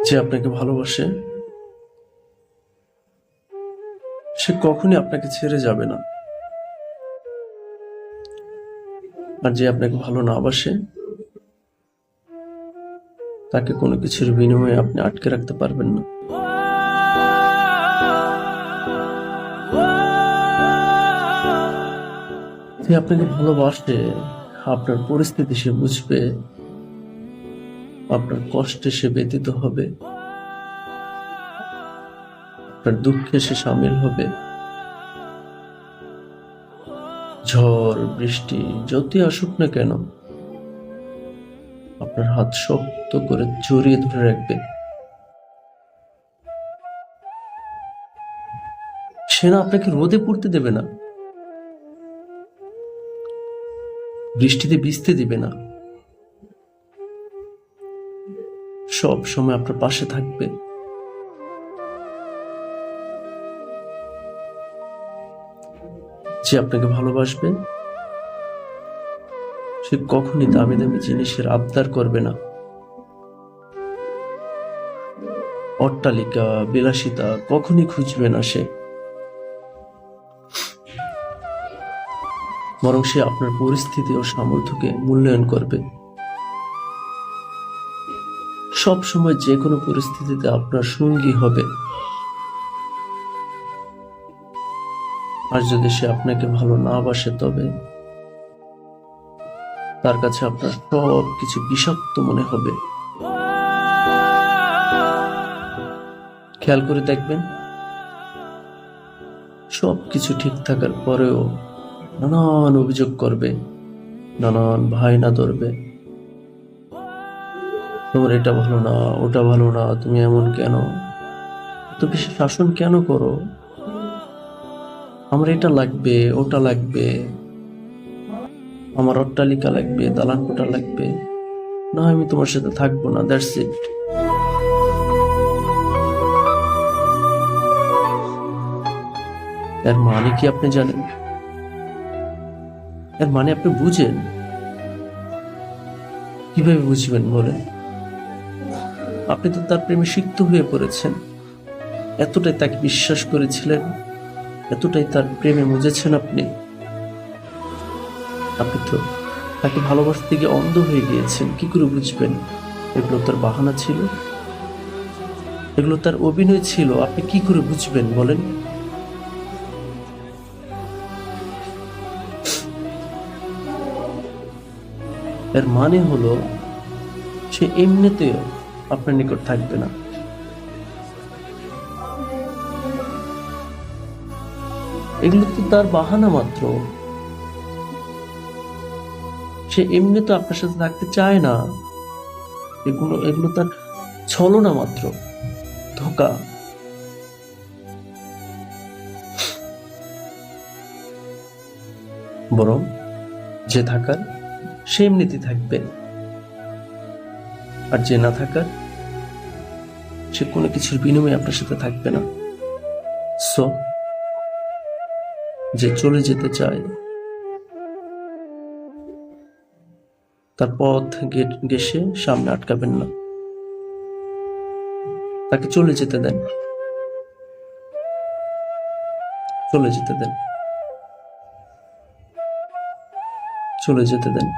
যে আপনাকে ভালোবাসে সে কখনই আপনাকে ছেড়ে যাবে না, আর যে আপনাকে ভালো না বাসে তাকে কোনো কিছুর বিনিময়ে আপনি আটকে রাখতে পারবেন না। যে আপনাকে ভালোবাসে আপনার পরিস্থিতি সে বুঝবে, আপনার কষ্টে সে ব্যতীত হবে, আপনার দুঃখে সে সামিল হবে। ঝড় বৃষ্টি যতই আসুক না কেন আপনার হাত শক্ত করে জড়িয়ে ধরে রাখবে। সে না আপনাকে রোদে পড়তে দেবে না, বৃষ্টিতে ভিজতে দিবে না, সব সময় আপনার পাশে থাকবে। যে আপনাকে ভালোবাসবে সে কখনই দামি দামি জিনিসের আবদার করবে না, অট্টালিকা বিলাসিতা কখনই খুঁজবে না সে, বরং সে আপনার পরিস্থিতি ও সামর্থ্যকে মূল্যায়ন করবে। সব সময় যে কোনো পরিস্থিতিতে আপনার সঙ্গী হবে। আর যদি সে আপনাকে ভালো না বাসে তবে তার কাছে আপনার সব কিছু বিষাক্ত মনে হবে। খেয়াল করে দেখবেন, সব কিছু ঠিক থাকার পরেও নানান অভিযোগ করবে, নানান বাহানা ধরবে। তোমার এটা ভালো না, ওটা ভালো না, তুমি এমন কেন, এত বেশি শাসন কেন করো, আমার এটা লাগবে, ওটা লাগবে, আমার অট্টালিকা লাগবে, দালান কোঠা লাগবে, না আমি তোমার সাথে থাকবো না, দ্যাটস ইট। এর মানে কি আপনি জানেন? এর মানে আপনি বুঝেন? কিভাবে বুঝবেন বলেন? আপনি তো তার প্রেমে সিক্ত হয়ে পড়েছেন, এতটাই তাকে বিশ্বাস করেছিলেন, এতটাই তার প্রেমে মজেছেন আপনি। আপনি তো তাকে ভালোবাসতে গিয়ে অন্ধ হয়ে গিয়েছেন। কি করে বুঝবেন এগুলো তার বাহানা ছিল, এগুলো তার অভিনয় ছিল? আপনি কি করে বুঝবেন বলেন? এর মানে হলো সে এমনিতেও আপনার নিকট থাকবে না। এগুলো তো তার বাহানা মাত্র। সে এমনি তো আপনার সাথে থাকতে চায় না। এগুলো এগুলো তার ছলনা মাত্র, ধোঁকা। বরং যে থাকার সে এমনিতে থাকবে, আর যে না থাকার সে কোনো কিছুর বিনিময়ে আপনার সাথে থাকবে না। সো যে চলে যেতে চায় তার পথ ঘেঁষে সামনে আটকাবেন না, তাকে চলে যেতে দেন, চলে যেতে দেন, চলে যেতে দেন।